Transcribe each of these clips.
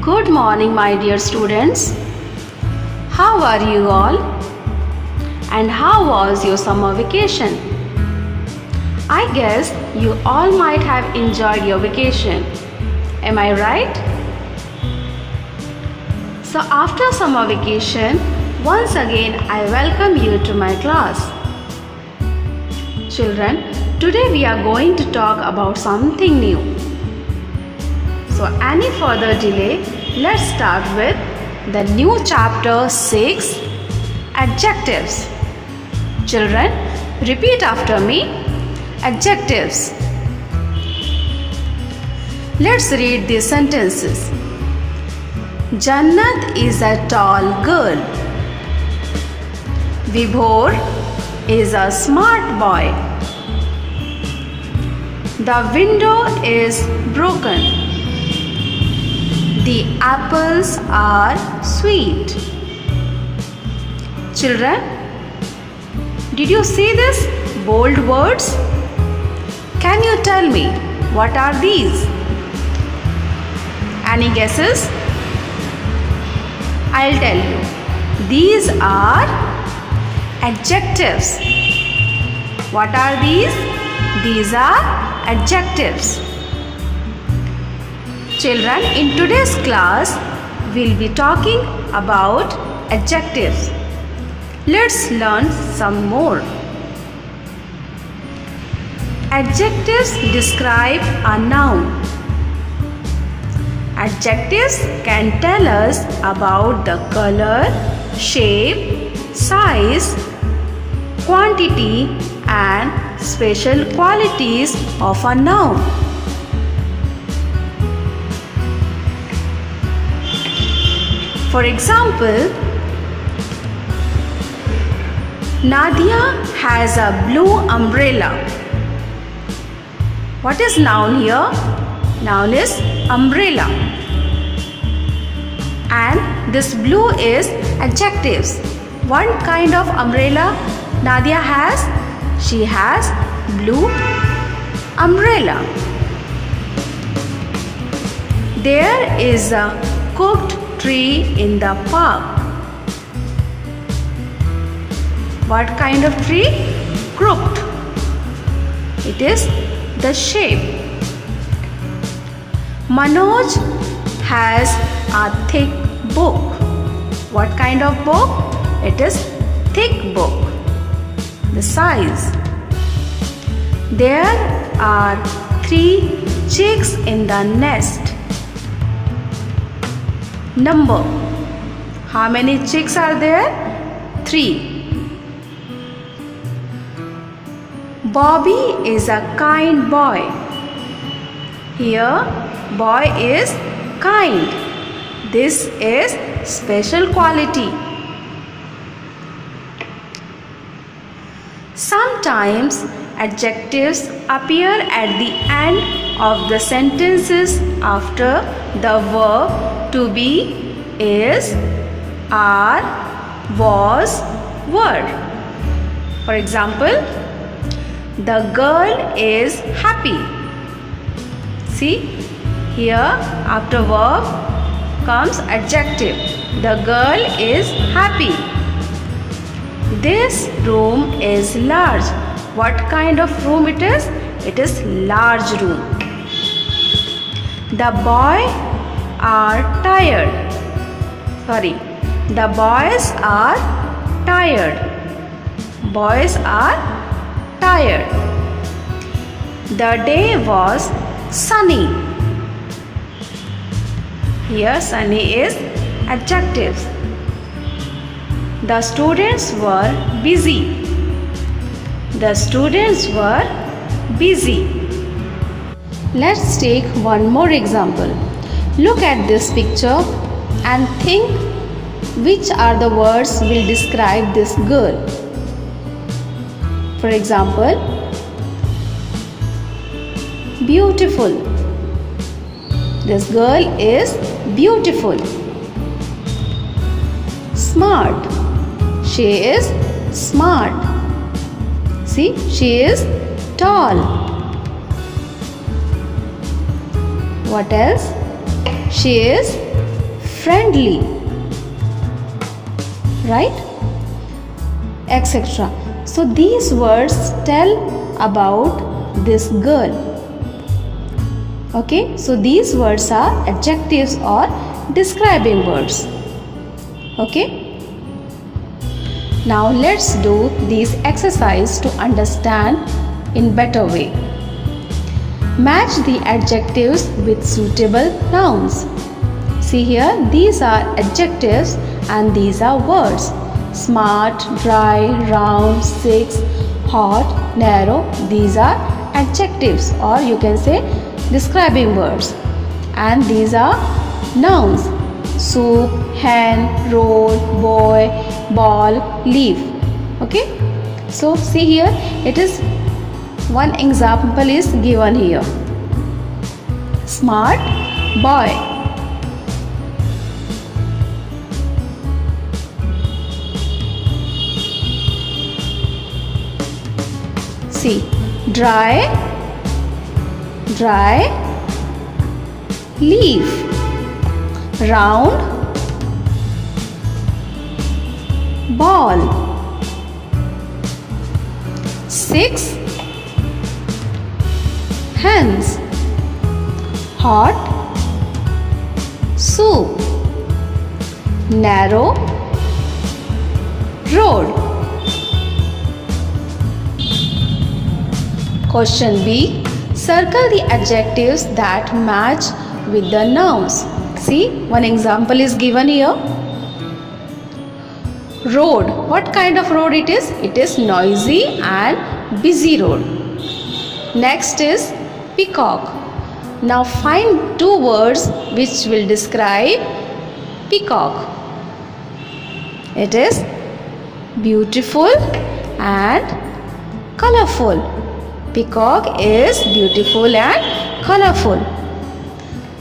Good morning, my dear students. How are you all? And how was your summer vacation? I guess you all might have enjoyed your vacation. Am I right? So after summer vacation, once again I welcome you to my class. Children, today we are going to talk about something new. So any further delay, let's start with the new chapter 6, Adjectives. Children, repeat after me. Adjectives. Let's read these sentences. Jannat is a tall girl. Vibhor is a smart boy. The window is broken. The apples are sweet. Children, did you see this bold words? Can you tell me what are these? Any guesses? I'll tell you. These are adjectives. What are these? These are adjectives. Children, in today's class, we'll be talking about adjectives. Let's learn some more. Adjectives describe a noun. Adjectives can tell us about the color, shape, size, quantity, and special qualities of a noun. For example, Nadia has a blue umbrella. What is noun here? Noun is umbrella. And this blue is adjectives. What kind of umbrella Nadia has? She has blue umbrella. There is a cooked tree in the park. What kind of tree? Crooked. It is the shape. Manoj has a thick book. What kind of book? It is thick book. The size. There are 3 chicks in the nest. Number. How many chicks are there? 3. Bobby is a kind boy. Here, boy is kind. This is special quality. Sometimes adjectives appear at the end of the sentences after the verb to be, is, are, was, were. For example, the girl is happy. See, here after verb comes adjective. The girl is happy. This room is large. What kind of room it is? It is large room. The boys are tired. The boys are tired. Boys are tired. The day was sunny. Here sunny is adjectives. The students were busy. The students were busy. Let's take one more example. Look at this picture and think which are the words will describe this girl. For example, beautiful. This girl is beautiful. Smart. She is smart. See, she is tall. What else? She is friendly, right? Etc. So these words tell about this girl. Okay, so these words are adjectives or describing words. Okay. Now let's do this exercise to understand in better way. Match the adjectives with suitable nouns. See here, these are adjectives and these are words. Smart, dry, round, sick, hot, narrow. These are adjectives or you can say describing words. And these are nouns. Soup, hen, road, boy, ball, leaf. Okay. So see here, it is one example is given here. Smart boy. See, dry, leaf. Round, ball. 6 hens. Hot, soup. Narrow, road. Question B. Circle the adjectives that match with the nouns. See, one example is given here. Road. What kind of road it is? It is noisy and busy road. Next is peacock. Now find two words which will describe peacock. It is beautiful and colorful. Peacock is beautiful and colorful.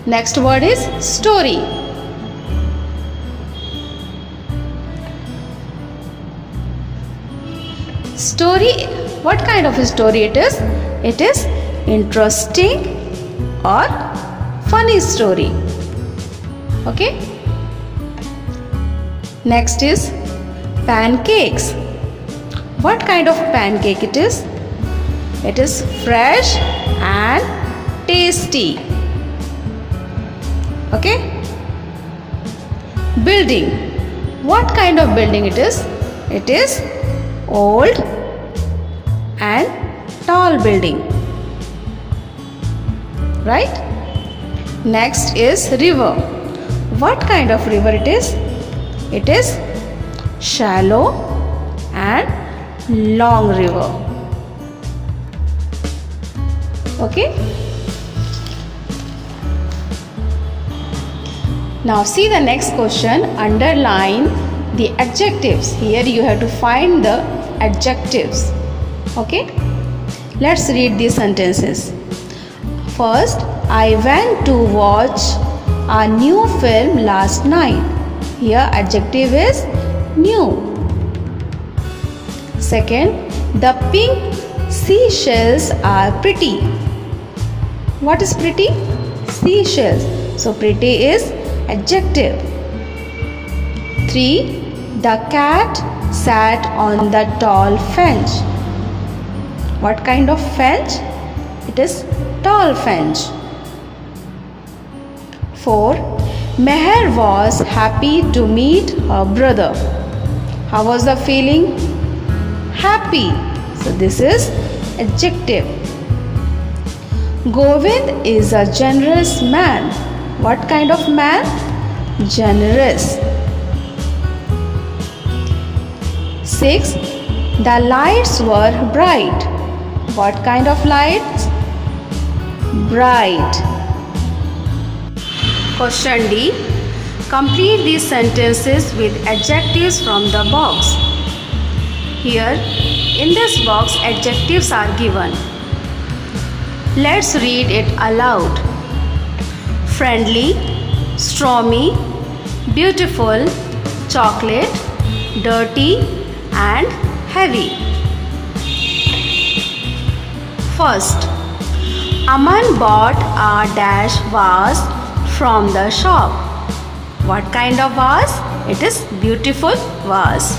Next word is story. Story, what kind of a story it is? It is interesting or funny story. Okay. Next is pancakes. What kind of pancake it is? It is fresh and tasty. Okay. Building. What kind of building it is? It is old and tall building. Right? Next is river. What kind of river it is? It is shallow and long river. Okay. Now see the next question. Underline the adjectives. Here you have to find the adjectives. Okay. Let's read these sentences. First, I went to watch a new film last night. Here adjective is new. Second, the pink seashells are pretty. What is pretty? Seashells. So pretty is adjective. 3. The cat sat on the tall fence. What kind of fence? It is tall fence. 4. Meher was happy to meet her brother. How was the feeling? Happy. So this is adjective. Govind is a generous man. What kind of man? Generous. 6. The lights were bright. What kind of lights? Bright. Question D. Complete these sentences with adjectives from the box. Here, in this box, adjectives are given. Let's read it aloud. Friendly, stormy, beautiful, chocolate, dirty, and heavy. First, Aman bought a dash vase from the shop. What kind of vase? It is beautiful vase.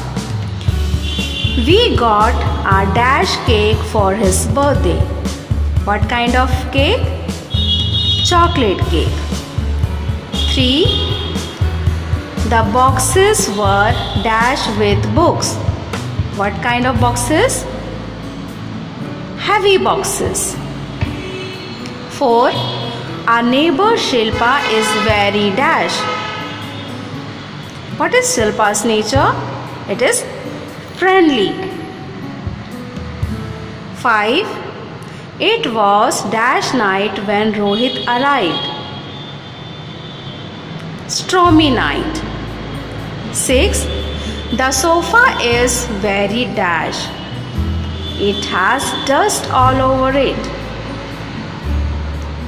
We got a dash cake for his birthday. What kind of cake? Chocolate cake. 3. The boxes were dashed with books. What kind of boxes? Heavy boxes. 4. Our neighbor Shilpa is very dash. What is Shilpa's nature? It is friendly. 5. It was dash night when Rohit arrived. Stormy night. 6. The sofa is very dash. It has dust all over it.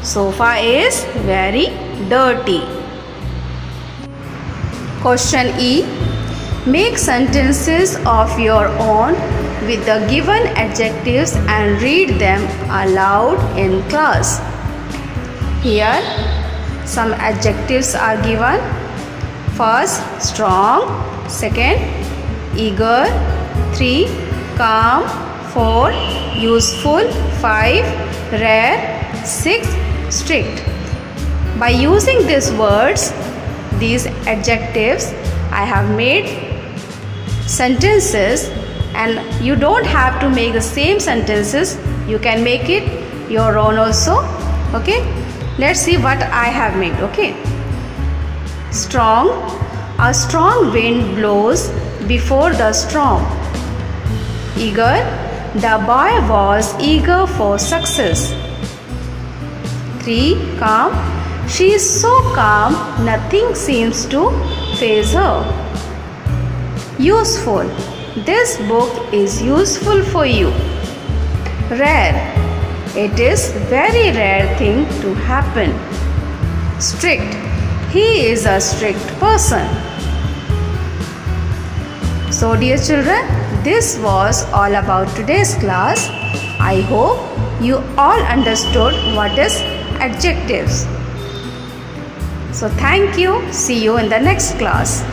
Sofa is very dirty. Question E. Make sentences of your own with the given adjectives and read them aloud in class. Here some adjectives are given. First, strong. Second, eager. 3, calm. 4, useful. 5, rare. 6, strict. By using these words, these adjectives, I have made sentences, and you don't have to make the same sentences. You can make it your own also. Okay, let's see what I have made. Okay, strong. A strong wind blows before the storm. Eager. The boy was eager for success. 3, calm. She is so calm, nothing seems to faze her. Useful. This book is useful for you. Rare. It is very rare thing to happen. Strict. He is a strict person. So dear children, this was all about today's class. I hope you all understood what is adjectives. So thank you. See you in the next class.